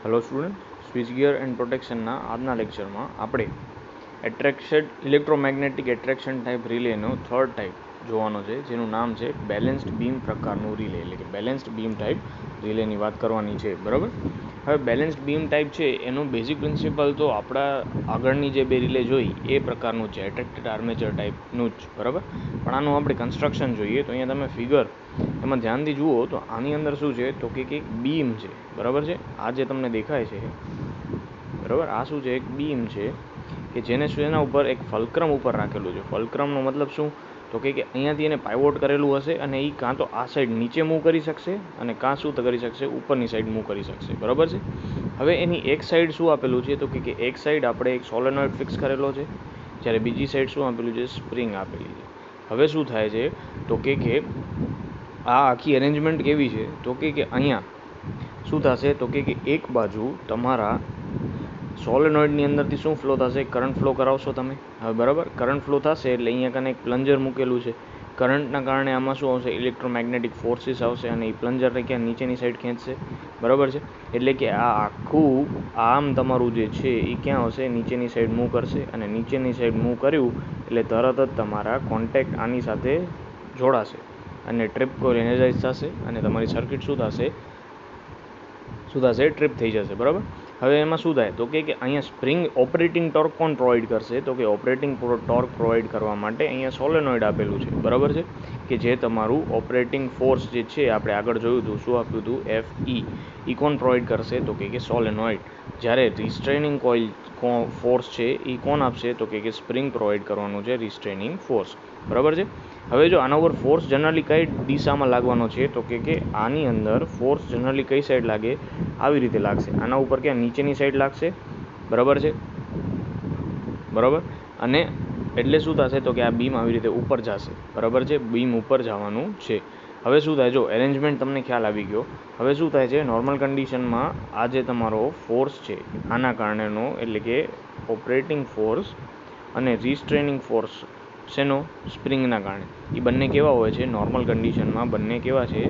Hello student, switch gear and પ્રોટેક્શનના આજના લેક્ચરમાં આપણે એટ્રેક્શન ઇલેક્ટ્રોમેગ્નેટિક એટ્રેક્શન ટાઈપ રિલેનો થર્ડ ટાઈપ જોવાનો છે, જેનું નામ છે બેલેન્સ્ડ બીમ પ્રકારનું રિલે, એટલે કે બેલેન્સ્ડ બીમ ટાઈપ રિલેની વાત કરવાની છે. બરાબર. હવે બેલેન્સ્ડ બીમ ટાઈપ છે એનું બેઝિક પ્રિન્સિપલ તો આપણા આગળની જે બે રિલે જોઈ એ પ્રકારનું છે, એટ્રેક્ટેડ આર્મેચર ટાઈપનું જ. બરાબર. પણ આનું આપણે કન્સ્ટ્રક્શન જોઈએ તો અહીંયા તમે ફિગર એમાં ધ્યાનથી જુઓ તો આની અંદર શું છે તો કે એક બીમ છે. બરાબર છે. આ જે તમને દેખાય છે, બરાબર, આ શું છે? એક બીમ છે કે જેને શું એના ઉપર એક ફલક્રમ ઉપર રાખેલું છે. ફલક્રમનો મતલબ શું તો કે અહીંયાથી એને પાઇવોટ કરેલું હશે અને એ કાં તો આ સાઈડ નીચે મૂવ કરી શકશે અને કાં શું કરી શકશે, ઉપરની સાઈડ મૂવ કરી શકશે. બરાબર છે. હવે એની એક સાઈડ શું આપેલું છે તો કે એક સાઈડ આપણે એક સોલેનોઇડ ફિક્સ કરેલો છે, જ્યારે બીજી સાઈડ શું આપેલું છે? સ્પ્રિંગ આપેલી છે. હવે શું થાય છે તો કે આ આખી અરેન્જમેન્ટ કેવી છે તો કે અહીંયા શું થશે તો કે એક બાજુ તમારા સોલેનોઇડની અંદરથી શું ફ્લો થશે? કરંટ ફ્લો કરાવશો તમે. હવે બરાબર, કરંટ ફ્લો થશે એટલે અહીંયા કને એક પ્લન્જર મૂકેલું છે. કરંટના કારણે આમાં શું આવશે? ઇલેક્ટ્રોમેગ્નેટિક ફોર્સીસ આવશે અને એ પ્લન્જરને ક્યાં નીચેની સાઈડ ખેંચશે. બરાબર છે. એટલે કે આ આખું આમ તમારું જે છે એ ક્યાં આવશે? નીચેની સાઈડ મૂવ કરશે અને નીચેની સાઈડ મૂવ કર્યું એટલે તરત જ તમારા કોન્ટેક્ટ આની સાથે જોડાશે અને ટ્રિપ કોઇલ એનર્જાઇઝ થશે અને તમારી સર્કિટ શું થશે? ટ્રિપ થઈ જશે. બરાબર. હવે એમાં શું થાય તો કે અહીંયા સ્પ્રિંગ ઓપરેટિંગ ટોર્ક કોણ પ્રોવાઈડ કરશે તો કે ઓપરેટિંગ ટોર્ક પ્રોવાઈડ કરવા માટે અહીંયા સોલેનોઇડ આપેલું છે. બરાબર છે. કે જે તમારું ઓપરેટિંગ ફોર્સ જે છે આપણે આગળ જોયું હતું, શું આપ્યું હતું? FE. એ કોણ પ્રોવાઈડ કરશે તો કે સોલેનોઇડ. જ્યારે રિસ્ટ્રેનિંગ કોઇલ ફોર્સ છે એ કોણ આપશે તો કે સ્પ્રિંગ પ્રોવાઈડ કરવાનું છે, રિસ્ટ્રેનિંગ ફોર્સ. બરાબર છે. હવે જો આના ઉપર ફોર્સ જનરલી કઈ દિશામાં લાગવાનો છે તો કે આની અંદર ફોર્સ જનરલી કઈ સાઈડ લાગે? આવી રીતે લાગશે. આના ઉપર ક્યાં? નીચેની સાઈડ લાગશે. બરાબર છે. બરાબર. અને એટલે શું થશે તો કે આ બીમ આવી રીતે ઉપર જશે. બરાબર છે. બીમ ઉપર જવાનું છે. હવે શું થાય? જો એરેન્જમેન્ટ તમને ખ્યાલ આવી ગયો. હવે શું થાય છે? નોર્મલ કન્ડિશનમાં આ જે તમારો ફોર્સ છે આના કારણેનો, એટલે કે ઓપરેટિંગ ફોર્સ અને રિસ્ટ્રેનિંગ ફોર્સ શેનો? સ્પ્રિંગના કારણે. એ બંને કેવા હોય છે? નોર્મલ કન્ડિશનમાં બંને કેવા છે?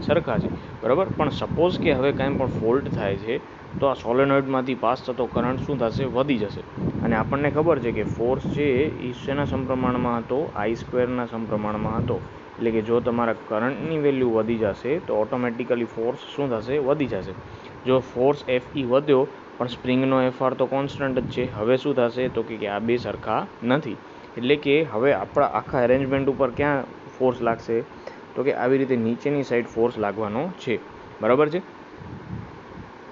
સરખા છે. બરાબર. પણ સપોઝ કે હવે કાંઈ પણ ફોલ્ટ થાય છે તો આ સોલેનોઇડમાંથી પાસ થતો કરંટ શું થશે? વધી જશે. અને આપણને ખબર છે કે ફોર્સ છે એ શેના સમપ્રમાણમાં હતો? I² સમપ્રમાણમાં હતો. એટલે કે જો તમારા કરંટની વેલ્યુ વધી જશે તો ઓટોમેટિકલી ફોર્સ શું થશે? વધી જશે. જો ફોર્સ FE વધ્યો પણ સ્પ્રિંગનો FR તો કોન્સ્ટન્ટ જ છે, હવે શું થશે તો કે આ બે સરખા નથી. એટલે કે હવે આપણા આખા અરેન્જમેન્ટ ઉપર ક્યાં ફોર્સ લાગશે તો કે આવી રીતે નીચેની સાઈડ ફોર્સ લાગવાનો છે. બરાબર છે.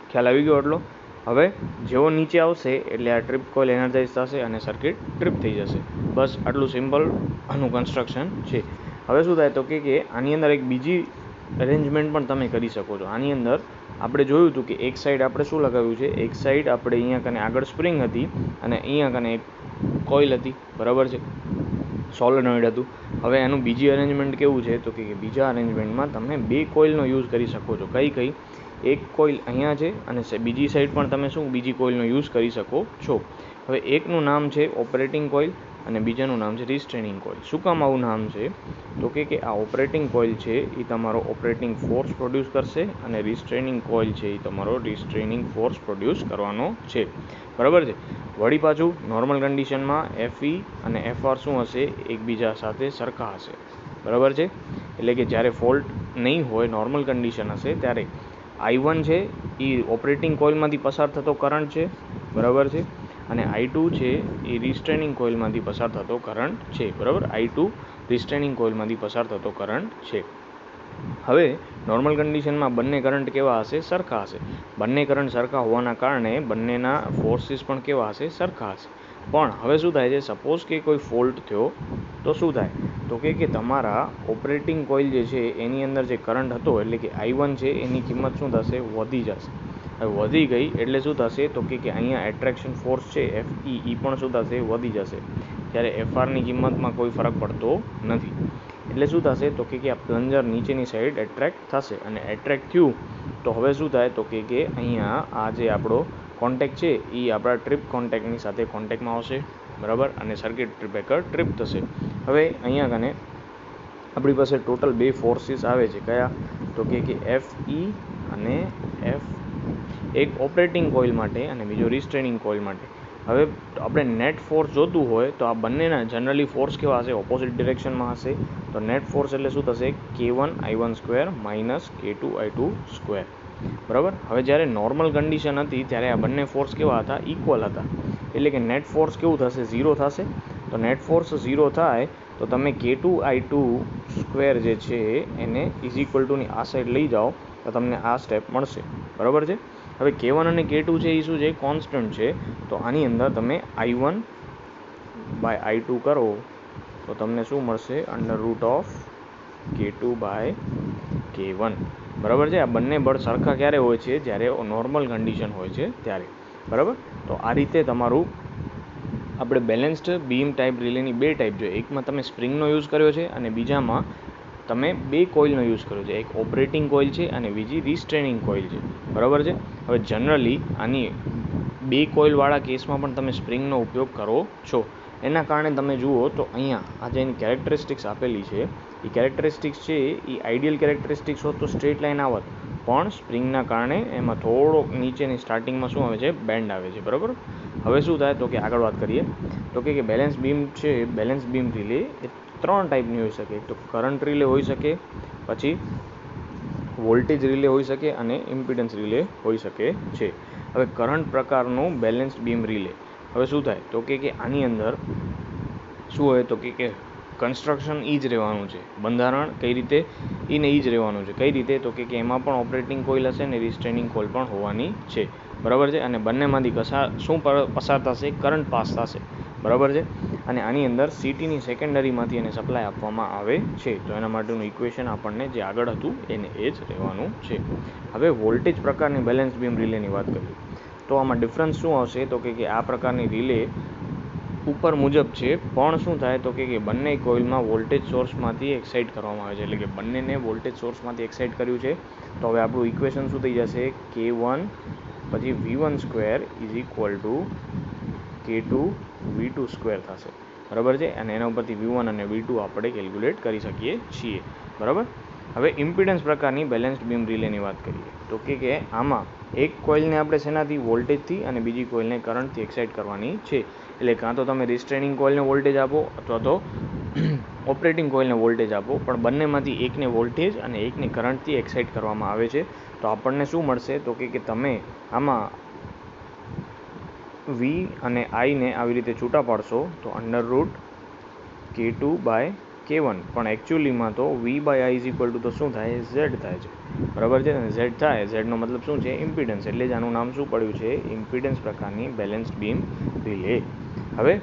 ખ્યાલ આવી ગયો એટલો? હવે જેવો નીચે આવશે એટલે આ ટ્રિપ કોઇલ એનર્જાઇઝ થશે અને સર્કિટ ટ્રિપ થઈ જશે. બસ આટલું સિમ્પલ આનું કન્સ્ટ્રક્શન છે. હવે શું થાય તો કે આની અંદર એક બીજી અરેન્જમેન્ટ પણ તમે કરી શકો છો. આની અંદર આપણે જોયું હતું કે એક સાઈડ આપણે શું લગાવ્યું છે? એક સાઈડ આપણે અહીંયા કને આગળ સ્પ્રિંગ હતી અને અહીંયા કને એક કોઇલ હતી. બરાબર છે. સોલેનોઇડ હતું. હવે એનું બીજી અરેન્જમેન્ટ કેવું છે તો કે બીજા અરેન્જમેન્ટમાં તમે બે કોઇલનો યુઝ કરી શકો છો. કઈ? એક કોઇલ અહીંયા છે અને બીજી સાઈડ પણ તમે શું બીજી કોઇલનો યુઝ કરી શકો છો. હવે એકનું નામ છે ઓપરેટિંગ કોઇલ અને બીજાનું નામ છે રિસ્ટ્રેનિંગ કોઇલ. શું કામ આવું નામ છે તો કે આ ઓપરેટિંગ કોઇલ છે એ તમારો ઓપરેટિંગ ફોર્સ પ્રોડ્યુસ કરશે અને રિસ્ટ્રેનિંગ કોઇલ છે એ તમારો રિસ્ટ્રેનિંગ ફોર્સ પ્રોડ્યુસ કરવાનો છે. બરાબર છે. વળી પાછું નોર્મલ કન્ડિશનમાં FE અને FR શું હશે? એકબીજા સાથે સરખા હશે. બરાબર છે. એટલે કે જ્યારે ફોલ્ટ નહીં હોય, નોર્મલ કન્ડિશન હશે, ત્યારે I1 છે એ ઓપરેટિંગ કોઇલમાંથી પસાર થતો કરંટ છે. બરાબર છે. અને I2 છે એ રિસ્ટ્રેનિંગ કોઇલમાંથી પસાર થતો કરંટ છે. બરાબર. I2 રિસ્ટ્રેનિંગ કોઇલમાંથી પસાર થતો કરંટ છે. હવે નોર્મલ કન્ડિશનમાં બંને કરંટ કેવા હશે? સરખા હશે. બંને કરંટ સરખા હોવાના કારણે બંનેના ફોર્સીસ પણ કેવા હશે? સરખા હશે. પણ હવે શું થાય છે? સપોઝ કે કોઈ ફોલ્ટ થયો તો શું થાય તો કે તમારા ઓપરેટિંગ કોઇલ જે છે એની અંદર જે કરંટ હતો, એટલે કે I1 છે એની કિંમત શું થશે? વધી જશે. હવે વધી ગઈ એટલે શું થશે તો કે અહીંયા એટ્રેક્શન ફોર્સ છે FE એ પણ શું થશે? વધી જશે. જ્યારે FRની કિંમતમાં કોઈ ફરક પડતો નથી. એટલે શું થશે તો કે આ પ્લન્જર નીચેની સાઈડ એટ્રેક્ટ થશે અને એટ્રેક્ટ થયું તો હવે શું થાય તો કે અહીંયા આ જે આપણો કોન્ટેક્ટ છે એ આપણા ટ્રિપ કોન્ટેક્ટની સાથે કોન્ટેક્ટમાં આવશે. બરાબર. અને સર્કિટ બ્રેકર ટ્રિપ થશે. હવે અહીંયા કને આપણી પાસે ટોટલ બે ફોર્સીસ આવે છે. કયા તો કે FE અને એક ઓપરેટિંગ કોઇલ માટે અને બીજો રિસ્ટ્રેનિંગ કોઇલ માટે. હવે આપણે નેટ ફોર્સ જોતું હોય તો આ બંનેના જનરલી ફોર્સ કેવા હશે? ઓપોઝિટ ડિરેક્શનમાં હશે. તો નેટ ફોર્સ એટલે શું થશે? K1I1² minus K2I2². બરાબર. હવે જ્યારે નોર્મલ કન્ડિશન હતી ત્યારે આ બંને ફોર્સ કેવા હતા? ઇક્વલ હતા. એટલે કે નેટ ફોર્સ કેવું થશે? 0 થશે. તો નેટ ફોર્સ 0 થાય તો તમે K2I2² જે છે એને = આ સાઈડ લઈ જાઓ તો તમને આ સ્ટેપ મળશે. બરાબર છે. હવે K1 અને K2 છે એ શું છે? કોન્સ્ટન્ટ છે. તો આની અંદર તમે I1/I2 કરો તો તમને શું મળશે? √K2/K1. બરાબર છે. આ બંને બળ સરખા ક્યારે હોય છે? જ્યારે નોર્મલ કન્ડિશન હોય છે ત્યારે. બરાબર. તો આ રીતે તમારું આપણે બેલેન્સ્ડ બીમ ટાઈપ રિલેની બે ટાઈપ જોઈએ. એકમાં તમે સ્પ્રિંગનો યુઝ કર્યો છે અને બીજામાં તમે બે કોઇલનો યુઝ કર્યો છે. એક ઓપરેટિંગ કોઇલ છે અને બીજી રિસ્ટ્રેનિંગ કોઇલ છે. બરાબર છે. હવે જનરલી આની બે કોઇલવાળા કેસમાં પણ તમે સ્પ્રિંગનો ઉપયોગ કરો છો. એના કારણે તમે જુઓ તો અહીંયા આ જે એની કેરેક્ટરિસ્ટિક્સ આપેલી છે એ કેરેક્ટરિસ્ટિક્સ છે એ આઈડિયલ કેરેક્ટરિસ્ટિક્સ હોત તો સ્ટ્રેટ લાઇન આવત, પણ સ્પ્રિંગના કારણે એમાં થોડોક નીચેની સ્ટાર્ટિંગમાં શું આવે છે? બેન્ડ આવે છે. બરાબર. હવે શું થાય તો કે આગળ વાત કરીએ તો કે બેલેન્સ બીમ છે, બેલેન્સ બીમ રિલે એ ત્રણ ટાઈપની હોઈ શકે. તો કરંટ રિલે હોઈ શકે, પછી વોલ્ટેજ રિલે હોઈ શકે અને ઇમ્પિડન્સ રિલે હોઈ શકે છે. હવે કરંટ પ્રકારનું બેલેન્સ્ડ બીમ રિલે હવે શું થાય તો કે આની અંદર શું હોય તો કે કન્સ્ટ્રક્શન એ જ રહેવાનું છે. બંધારણ કઈ રીતે? એને એ જ રહેવાનું છે. કઈ રીતે તો કે એમાં પણ ઓપરેટિંગ કોઇલ હશે ને રિસ્ટ્રેનિંગ કોઇલ પણ હોવાની છે. બરાબર છે. અને બંનેમાંથી શું પસાર થશે? કરંટ પાસ થશે. બરાબર છે. અને આની અંદર સિટીની સેકન્ડરીમાંથી એને સપ્લાય આપવામાં આવે છે. તો એના માટેનું ઇક્વેશન આપણને જે આગળ હતું એને એ જ રહેવાનું છે. હવે વોલ્ટેજ પ્રકારની બેલેન્સ બીમ રિલેની વાત કરીએ તો આમાં ડિફરન્સ શું આવશે તો કે આ પ્રકારની રિલે ઉપર મુજબ છે, પણ શું થાય તો કે બંને કોઇલમાં વોલ્ટેજ સોર્સમાંથી એક્સાઇટ કરવામાં આવે છે. એટલે કે બંનેને વોલ્ટેજ સોર્સમાંથી એક્સાઇટ કર્યું છે. તો હવે આપણું ઇક્વેશન શું થઈ જશે? K1 પછી V1² K2V2² થશે. બરાબર છે. અને એના ઉપરથી V1 અને V2 આપણે કેલ્ક્યુલેટ કરી શકીએ છીએ. બરાબર. હવે ઇમ્પિડન્સ પ્રકારની બેલેન્સ્ડ બીમ રિલેની વાત કરીએ તો કે આમાં એક કોઇલને આપણે શેનાથી? વોલ્ટેજથી અને બીજી કોઇલને કરંટથી એક્સાઇટ કરવાની છે. એટલે કાં તો તમે રિસ્ટ્રેનિંગ કોઇલને વોલ્ટેજ આપો અથવા તો ઓપરેટિંગ કોઇલને વોલ્ટેજ આપો, પણ બંનેમાંથી એકને વોલ્ટેજ અને એકને કરંટથી એક્સાઇટ કરવામાં આવે છે. તો આપણને શું મળશે તો કે તમે આમાં V અને I ને આવી રીતે છૂટા પાડશો તો √K2/K1. પણ એકચ્યુઅલીમાં તો V/I તો શું થાય? Z થાય છે. બરાબર છે. અને Z થાય, ઝેડનો મતલબ શું છે? ઇમ્પિડન્સ. એટલે જ આનું નામ શું પડ્યું છે? ઇમ્પિડન્સ પ્રકારની બેલેન્સ્ડ બીમ રિલે. હવે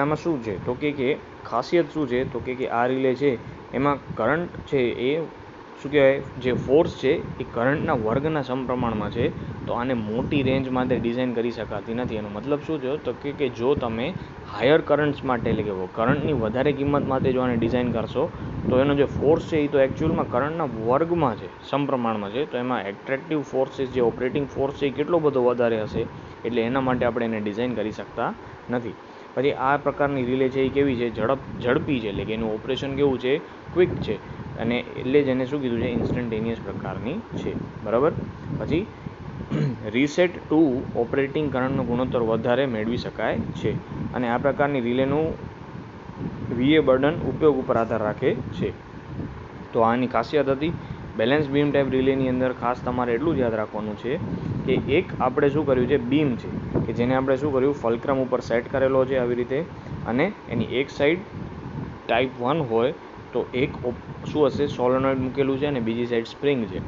આમાં શું છે તો કે ખાસિયત શું છે તો કે આ રિલે છે એમાં કરંટ છે એ શું કહેવાય? જે ફોર્સ છે એ કરંટના વર્ગના સમપ્રમાણમાં છે. તો આને મોટી રેન્જ માટે ડિઝાઇન કરી શકાતી નથી. એનો મતલબ શું છે તો કે જો તમે હાયર કરંટ્સ માટે એટલે કે કરંટની વધારે કિંમત માટે જો આને ડિઝાઇન કરશો તો એનો જે ફોર્સ છે એ તો એકચ્યુઅલમાં કરંટના વર્ગમાં છે, સમપ્રમાણમાં છે. તો એમાં એટ્રેક્ટિવ ફોર્સિસ જે ઓપરેટિંગ ફોર્સ છે એ કેટલો બધો વધારે હશે. એટલે એના માટે આપણે એને ડિઝાઇન કરી શકતા નથી. પછી આ પ્રકારની રિલે છે એ કેવી છે? ઝડપી છે. એટલે કે એનું ઓપરેશન કેવું છે? ક્વિક છે. અને એટલે જ એને શું કીધું છે? ઇન્સ્ટન્ટેનિયસ પ્રકારની છે. બરાબર. પછી રીસેટ ટુ ઓપરેટિંગ કરંટનો ગુણોત્તર વધારે મેળવી શકાય છે. અને આ પ્રકારની રિલેનું VA બર્ડન ઉપયોગ ઉપર આધાર રાખે છે. તો આની ખાસિયત હતી. બેલેન્સ બીમ ટાઈપ રિલેની અંદર ખાસ તમારે એટલું જ યાદ રાખવાનું છે કે એક આપણે શું કર્યું છે? બીમ છે કે જેને આપણે શું કર્યું? ફલ્ક્રમ ઉપર સેટ કરેલો છે આવી રીતે. અને એની એક સાઈડ ટાઈપ 1 હોય તો એક શું હશે? સોલેનોઇડ મૂકેલું છે અને બીજી સાઈડ સ્પ્રિંગ છે.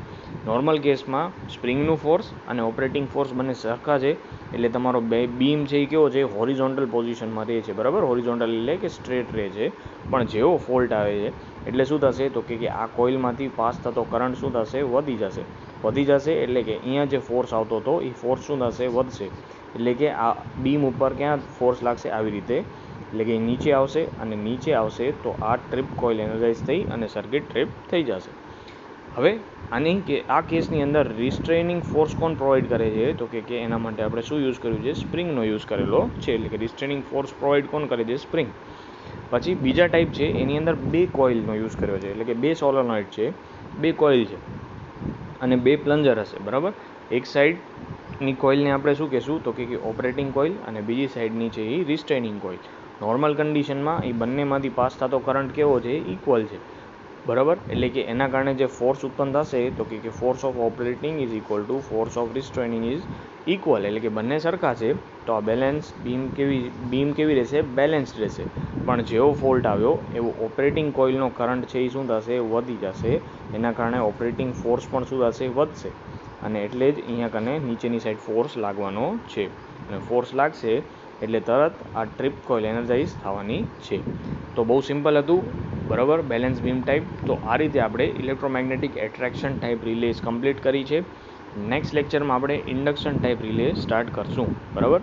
નોર્મલ કેસમાં સ્પ્રિંગનું ફોર્સ અને ઓપરેટિંગ ફોર્સ બંને સરખા છે. એટલે તમારો બીમ છે એ કેવો છે? હોરિઝોન્ટલ પોઝિશનમાં રહે છે. બરાબર. હોરિઝોન્ટલ એટલે કે સ્ટ્રેટ રહે છે. પણ જેવો ફોલ્ટ આવે છે એટલે શું થશે તો કે આ કોઇલમાંથી પાસ થતો કરંટ શું થશે? વધી જશે. એટલે કે અહીંયા જે ફોર્સ આવતો હતો એ ફોર્સ શું થશે? વધશે. એટલે કે આ બીમ ઉપર ક્યાં ફોર્સ લાગશે? આવી રીતે. એટલે કે નીચે આવશે અને નીચે આવશે તો આ ટ્રિપ કોઇલ એનર્જાઇઝ થઈ અને સર્કિટ ટ્રિપ થઈ જશે. હવે આ કેસની અંદર રિસ્ટ્રેનિંગ ફોર્સ કોણ પ્રોવાઈડ કરે છે તો કે એના માટે આપણે શું યુઝ કર્યું છે? સ્પ્રિંગનો યુઝ કરેલો છે. એટલે કે રિસ્ટ્રેનિંગ ફોર્સ પ્રોવાઈડ કોણ કરે છે? સ્પ્રિંગ. પછી બીજા ટાઈપ છે એની અંદર બે કોઇલનો યુઝ કર્યો છે. એટલે કે બે સોલેનોઇડ છે, બે કોઇલ છે. અને બે પ્લન્જર હશે, બરાબર. એક સાઈડની કોઇલને આપણે શું કહેશું તો કે ઓપરેટિંગ કોઇલ, અને બીજી સાઈડની છે એ રિસ્ટ્રેનિંગ કોઇલ. નોર્મલ કન્ડિશનમાં એ બંનેમાંથી પાસ થતો કરંટ કેવો છે, ઇક્વલ છે, બરાબર. એટલે કે એના કારણે જે ફોર્સ ઉત્પન્ન થશે તો કે force of operating is equal to force of restraining is equal. એટલે કે બંને સરખા છે, તો આ બીમ કેવી રહેશે, બેલેન્સ્ડ રહેશે. પણ જેવો ફોલ્ટ આવ્યો એવો ઓપરેટિંગ કોઇલનો કરંટ છે એ શું થશે, વધી જશે. એના કારણે ઓપરેટિંગ ફોર્સ પણ શું થશે, વધશે. અને એટલે જ અહીંયા કને નીચેની સાઈડ ફોર્સ લાગવાનો છે, અને ફોર્સ લાગશે એટલે તરત આ ટ્રીપ કોઇલ એનર્જાઇઝ થવાની છે. તો બહુ સિમ્પલ હતું, બરાબર, બેલેન્સ બીમ ટાઈપ. તો આ રીતે આપણે electromagnetic attraction type relays complete કરી છે. નેક્સ્ટ લેક્ચરમાં આપણે ઇન્ડક્શન ટાઈપ રિલે સ્ટાર્ટ કરશું, બરાબર.